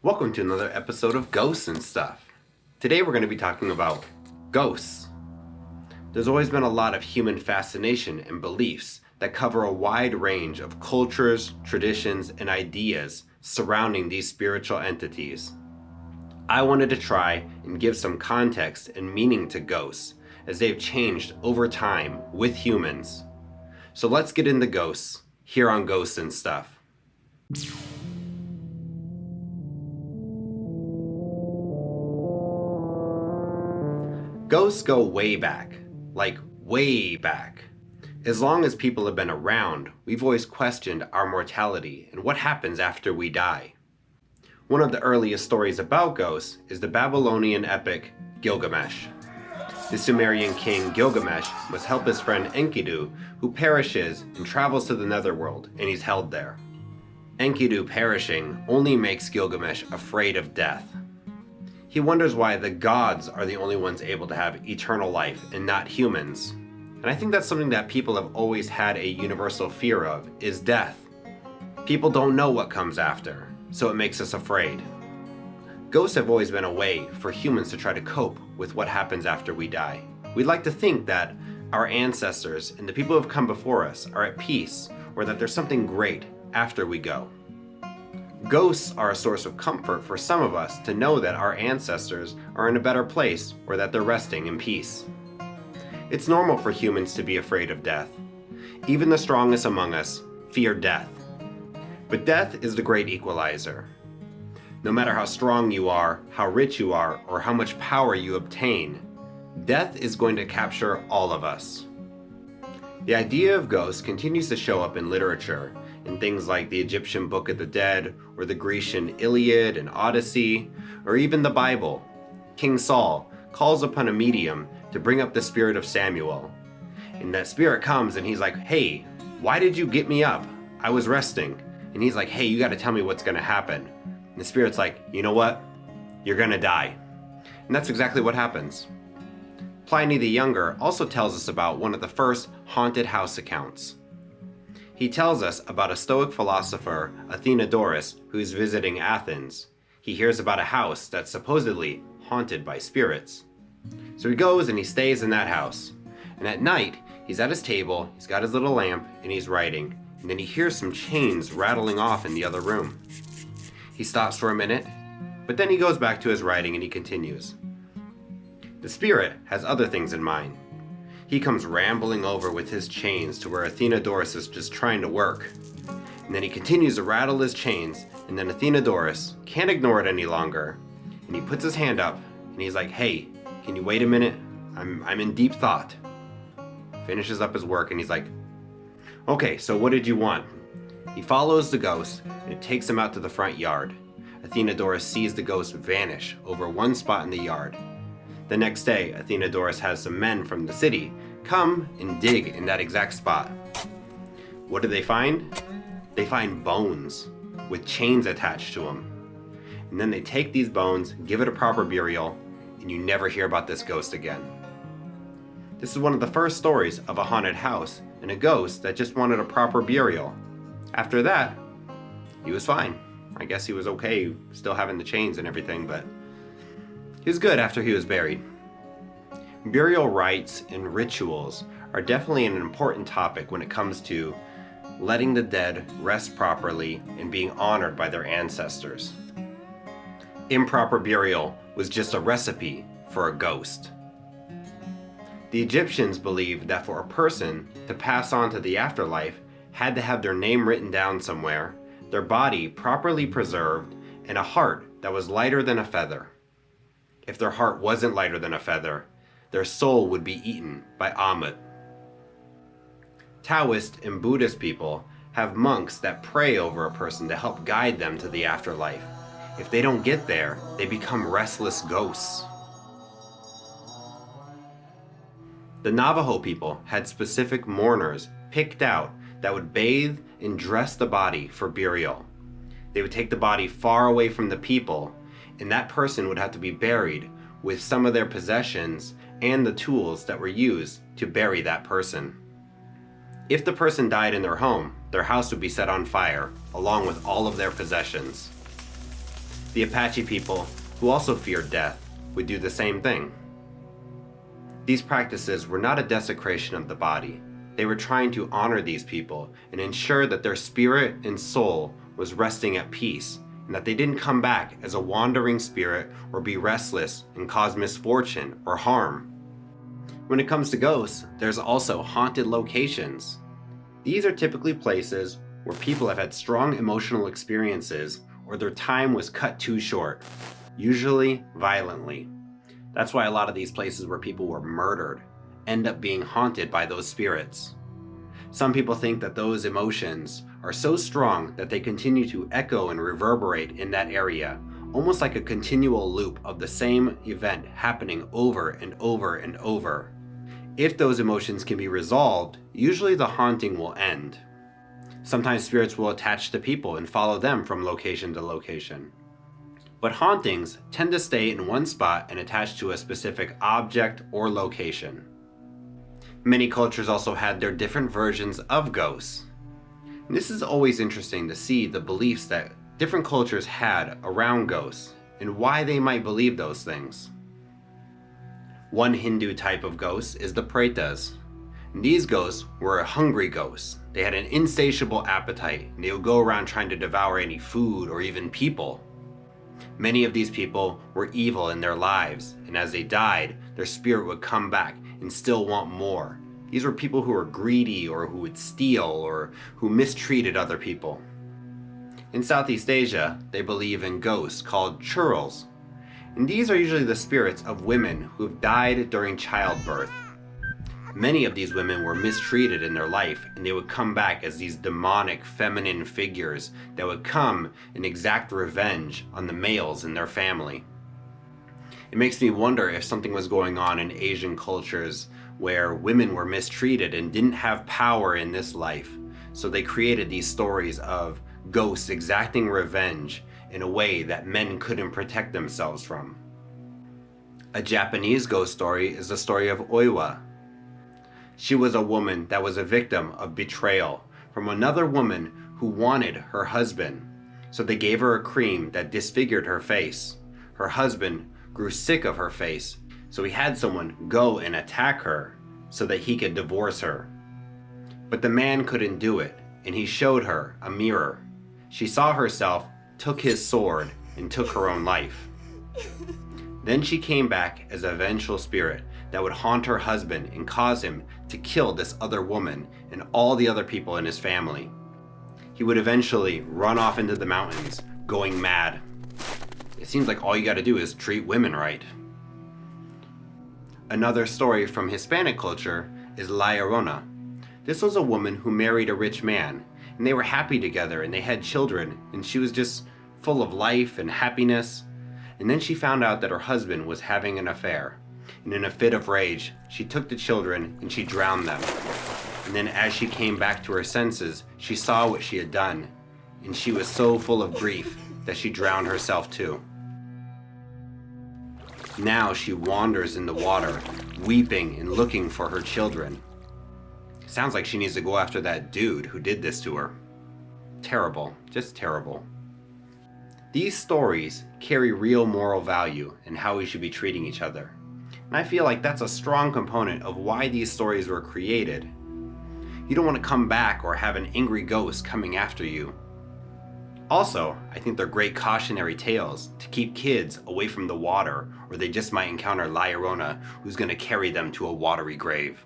Welcome to another episode of Ghosts and Stuff. Today we're going to be talking about ghosts. There's always been a lot of human fascination and beliefs that cover a wide range of cultures, traditions, and ideas surrounding these spiritual entities. I wanted to try and give some context and meaning to ghosts as they've changed over time with humans. So let's get into ghosts here on Ghosts and Stuff. Ghosts go way back, like way back. As long as people have been around, we've always questioned our mortality and what happens after we die. One of the earliest stories about ghosts is the Babylonian epic Gilgamesh. The Sumerian king Gilgamesh must help his friend Enkidu, who perishes and travels to the netherworld, and he's held there. Enkidu perishing only makes Gilgamesh afraid of death. He wonders why the gods are the only ones able to have eternal life and not humans. And I think that's something that people have always had a universal fear of, is death. People don't know what comes after, so it makes us afraid. Ghosts have always been a way for humans to try to cope with what happens after we die. We'd like to think that our ancestors and the people who have come before us are at peace, or that there's something great after we go. Ghosts are a source of comfort for some of us to know that our ancestors are in a better place or that they're resting in peace. It's normal for humans to be afraid of death. Even the strongest among us fear death. But death is the great equalizer. No matter how strong you are, how rich you are, or how much power you obtain, death is going to capture all of us. The idea of ghosts continues to show up in literature, in things like the Egyptian Book of the Dead, or the Grecian Iliad and Odyssey, or even the Bible. King Saul calls upon a medium to bring up the spirit of Samuel. And that spirit comes and he's like, "Hey, why did you get me up? I was resting." And he's like, "Hey, you gotta tell me what's gonna happen." And the spirit's like, "You know what? You're gonna die." And that's exactly what happens. Pliny the Younger also tells us about one of the first haunted house accounts. He tells us about a Stoic philosopher, Athenodorus, who's visiting Athens. He hears about a house that's supposedly haunted by spirits. So he goes and he stays in that house. And at night, he's at his table, he's got his little lamp, and he's writing. And then he hears some chains rattling off in the other room. He stops for a minute, but then he goes back to his writing and he continues. The spirit has other things in mind. He comes rambling over with his chains to where Athenodorus is just trying to work. And then he continues to rattle his chains, and then Athenodorus can't ignore it any longer. And he puts his hand up, and he's like, "Hey, can you wait a minute? I'm in deep thought." Finishes up his work, and he's like, "Okay, so what did you want?" He follows the ghost, and it takes him out to the front yard. Athenodorus sees the ghost vanish over one spot in the yard. The next day, Athenodorus has some men from the city come and dig in that exact spot. What do they find? They find bones with chains attached to them. And then they take these bones, give it a proper burial, and you never hear about this ghost again. This is one of the first stories of a haunted house and a ghost that just wanted a proper burial. After that, he was fine. I guess he was okay still having the chains and everything, but he was good after he was buried. Burial rites and rituals are definitely an important topic when it comes to letting the dead rest properly and being honored by their ancestors. Improper burial was just a recipe for a ghost. The Egyptians believed that for a person to pass on to the afterlife had to have their name written down somewhere, their body properly preserved, and a heart that was lighter than a feather. If their heart wasn't lighter than a feather, their soul would be eaten by Ammit. Taoist and Buddhist people have monks that pray over a person to help guide them to the afterlife. If they don't get there, they become restless ghosts. The Navajo people had specific mourners picked out that would bathe and dress the body for burial. They would take the body far away from the people, and that person would have to be buried with some of their possessions and the tools that were used to bury that person. If the person died in their home, their house would be set on fire, along with all of their possessions. The Apache people, who also feared death, would do the same thing. These practices were not a desecration of the body. They were trying to honor these people and ensure that their spirit and soul was resting at peace, and that they didn't come back as a wandering spirit or be restless and cause misfortune or harm. When it comes to ghosts, there's also haunted locations. These are typically places where people have had strong emotional experiences or their time was cut too short, usually violently. That's why a lot of these places where people were murdered end up being haunted by those spirits. Some people think that those emotions are so strong that they continue to echo and reverberate in that area, almost like a continual loop of the same event happening over and over and over. If those emotions can be resolved, usually the haunting will end. Sometimes spirits will attach to people and follow them from location to location. But hauntings tend to stay in one spot and attach to a specific object or location. Many cultures also had their different versions of ghosts. And this is always interesting to see the beliefs that different cultures had around ghosts and why they might believe those things. One Hindu type of ghost is the pretas. And these ghosts were hungry ghosts. They had an insatiable appetite, and they would go around trying to devour any food or even people. Many of these people were evil in their lives, and as they died, their spirit would come back and still want more. These were people who were greedy or who would steal or who mistreated other people. In Southeast Asia, they believe in ghosts called churls, and these are usually the spirits of women who have died during childbirth. Many of these women were mistreated in their life, and they would come back as these demonic feminine figures that would come and exact revenge on the males in their family. It makes me wonder if something was going on in Asian cultures where women were mistreated and didn't have power in this life, so they created these stories of ghosts exacting revenge in a way that men couldn't protect themselves from. A Japanese ghost story is the story of Oiwa. She was a woman that was a victim of betrayal from another woman who wanted her husband, so they gave her a cream that disfigured her face. Her husband grew sick of her face, so he had someone go and attack her so that he could divorce her. But the man couldn't do it, and he showed her a mirror. She saw herself, took his sword, and took her own life. Then she came back as a vengeful spirit that would haunt her husband and cause him to kill this other woman and all the other people in his family. He would eventually run off into the mountains, going mad. It seems like all you gotta do is treat women right. Another story from Hispanic culture is La Llorona. This was a woman who married a rich man, and they were happy together and they had children, and she was just full of life and happiness. And then she found out that her husband was having an affair. And in a fit of rage, she took the children and she drowned them. And then as she came back to her senses, she saw what she had done. And she was so full of grief that she drowned herself too. Now she wanders in the water, weeping and looking for her children. Sounds like she needs to go after that dude who did this to her. Terrible, just terrible. These stories carry real moral value in how we should be treating each other. And I feel like that's a strong component of why these stories were created. You don't want to come back or have an angry ghost coming after you. Also, I think they're great cautionary tales to keep kids away from the water, or they just might encounter La Llorona who's going to carry them to a watery grave.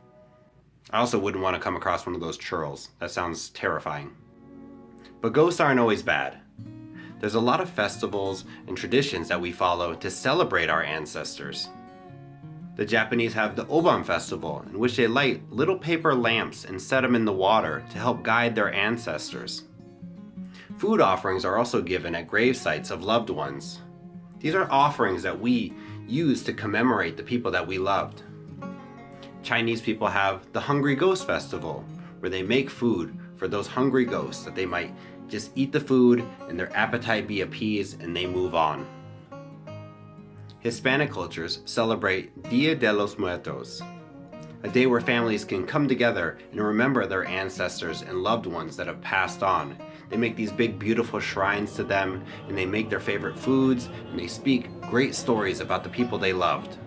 I also wouldn't want to come across one of those churls. That sounds terrifying. But ghosts aren't always bad. There's a lot of festivals and traditions that we follow to celebrate our ancestors. The Japanese have the Obon festival, in which they light little paper lamps and set them in the water to help guide their ancestors. Food offerings are also given at grave sites of loved ones. These are offerings that we use to commemorate the people that we loved. Chinese people have the Hungry Ghost Festival, where they make food for those hungry ghosts that they might just eat the food and their appetite be appeased and they move on. Hispanic cultures celebrate Dia de los Muertos, a day where families can come together and remember their ancestors and loved ones that have passed on. They make these big beautiful shrines to them, and they make their favorite foods, and they speak great stories about the people they loved.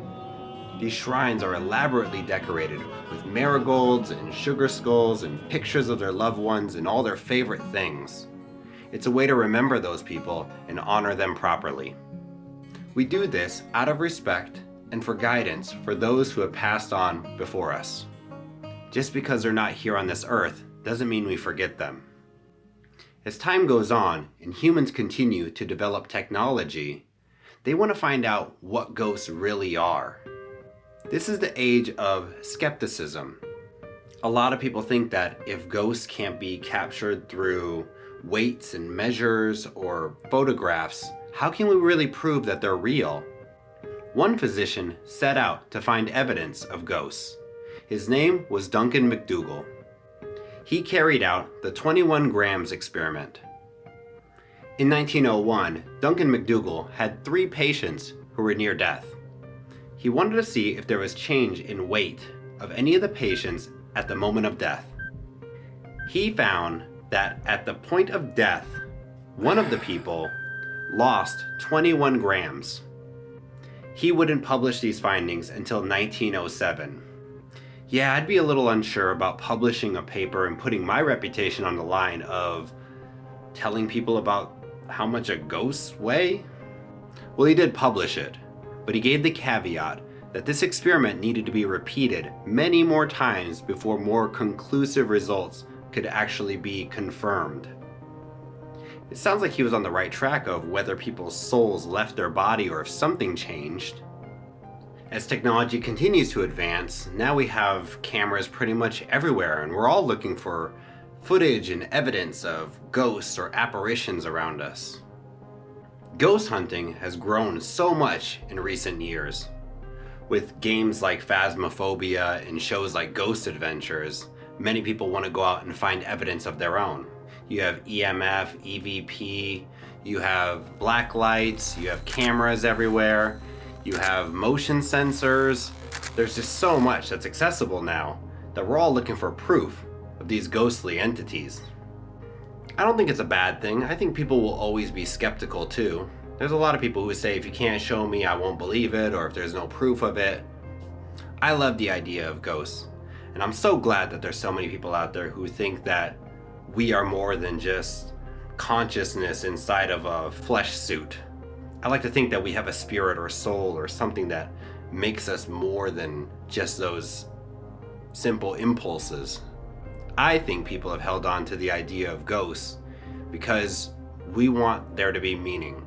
These shrines are elaborately decorated with marigolds and sugar skulls and pictures of their loved ones and all their favorite things. It's a way to remember those people and honor them properly. We do this out of respect and for guidance for those who have passed on before us. Just because they're not here on this earth doesn't mean we forget them. As time goes on and humans continue to develop technology, they want to find out what ghosts really are. This is the age of skepticism. A lot of people think that if ghosts can't be captured through weights and measures or photographs, how can we really prove that they're real? One physician set out to find evidence of ghosts. His name was Duncan McDougall. He carried out the 21 grams experiment. In 1901, Duncan McDougall had 3 patients who were near death. He wanted to see if there was change in weight of any of the patients at the moment of death. He found that at the point of death, one of the people lost 21 grams. He wouldn't publish these findings until 1907. Yeah, I'd be a little unsure about publishing a paper and putting my reputation on the line of telling people about how much a ghost weigh. Well, he did publish it, but he gave the caveat that this experiment needed to be repeated many more times before more conclusive results could actually be confirmed. It sounds like he was on the right track of whether people's souls left their body or if something changed. As technology continues to advance, now we have cameras pretty much everywhere, and we're all looking for footage and evidence of ghosts or apparitions around us. Ghost hunting has grown so much in recent years. With games like Phasmophobia and shows like Ghost Adventures, many people want to go out and find evidence of their own. You have EMF, EVP, you have black lights, you have cameras everywhere, you have motion sensors. There's just so much that's accessible now that we're all looking for proof of these ghostly entities. I don't think it's a bad thing. I think people will always be skeptical too. There's a lot of people who say if you can't show me, I won't believe it, or if there's no proof of it. I love the idea of ghosts, and I'm so glad that there's so many people out there who think that we are more than just consciousness inside of a flesh suit. I like to think that we have a spirit or soul or something that makes us more than just those simple impulses. I think people have held on to the idea of ghosts because we want there to be meaning.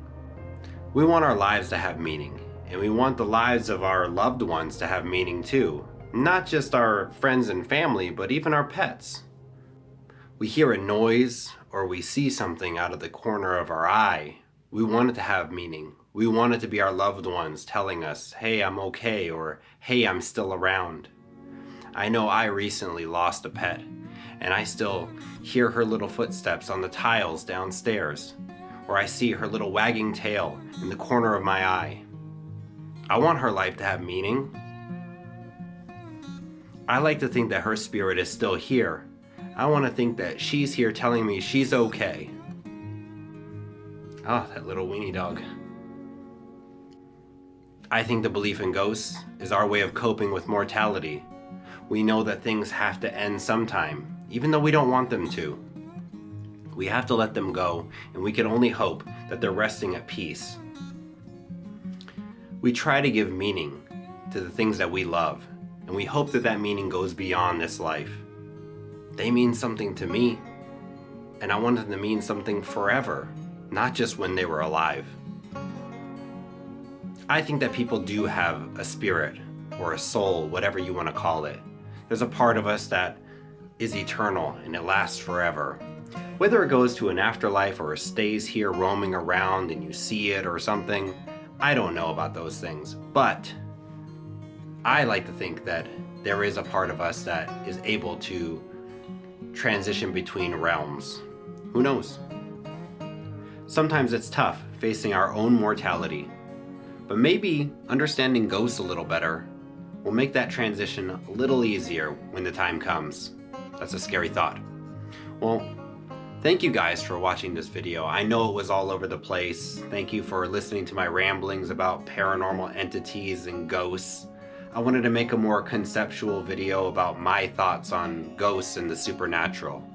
We want our lives to have meaning, and we want the lives of our loved ones to have meaning too. Not just our friends and family, but even our pets. We hear a noise or we see something out of the corner of our eye. We want it to have meaning. We want it to be our loved ones telling us, hey, I'm okay, or hey, I'm still around. I know I recently lost a pet, and I still hear her little footsteps on the tiles downstairs, or I see her little wagging tail in the corner of my eye. I want her life to have meaning. I like to think that her spirit is still here. I want to think that she's here telling me she's okay. Oh, that little weenie dog. I think the belief in ghosts is our way of coping with mortality. We know that things have to end sometime, even though we don't want them to. We have to let them go, and we can only hope that they're resting at peace. We try to give meaning to the things that we love, and we hope that that meaning goes beyond this life. They mean something to me, and I want them to mean something forever, not just when they were alive. I think that people do have a spirit or a soul, whatever you want to call it. There's a part of us that is eternal and it lasts forever. Whether it goes to an afterlife or stays here roaming around and you see it or something, I don't know about those things. But I like to think that there is a part of us that is able to transition between realms. Who knows? Sometimes it's tough facing our own mortality, but maybe understanding ghosts a little better will make that transition a little easier when the time comes. That's a scary thought. Well, Thank you guys for watching this video. I know it was all over the place. Thank you for listening to my ramblings about paranormal entities and ghosts. I wanted to make a more conceptual video about my thoughts on ghosts and the supernatural.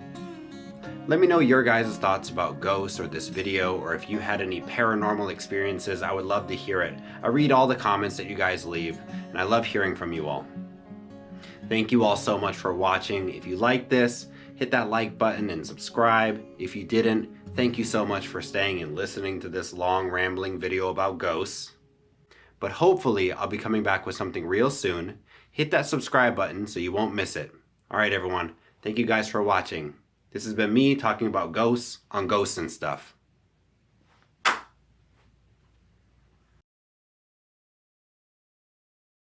Let me know your guys' thoughts about ghosts or this video, or if you had any paranormal experiences. I would love to hear it. I read all the comments that you guys leave, and I love hearing from you all. Thank you all so much for watching. If you like this, hit that like button and subscribe. If you didn't, thank you so much for staying and listening to this long rambling video about ghosts. But hopefully I'll be coming back with something real soon. Hit that subscribe button so you won't miss it. Alright everyone, thank you guys for watching. This has been me talking about ghosts on Ghosts and Stuff.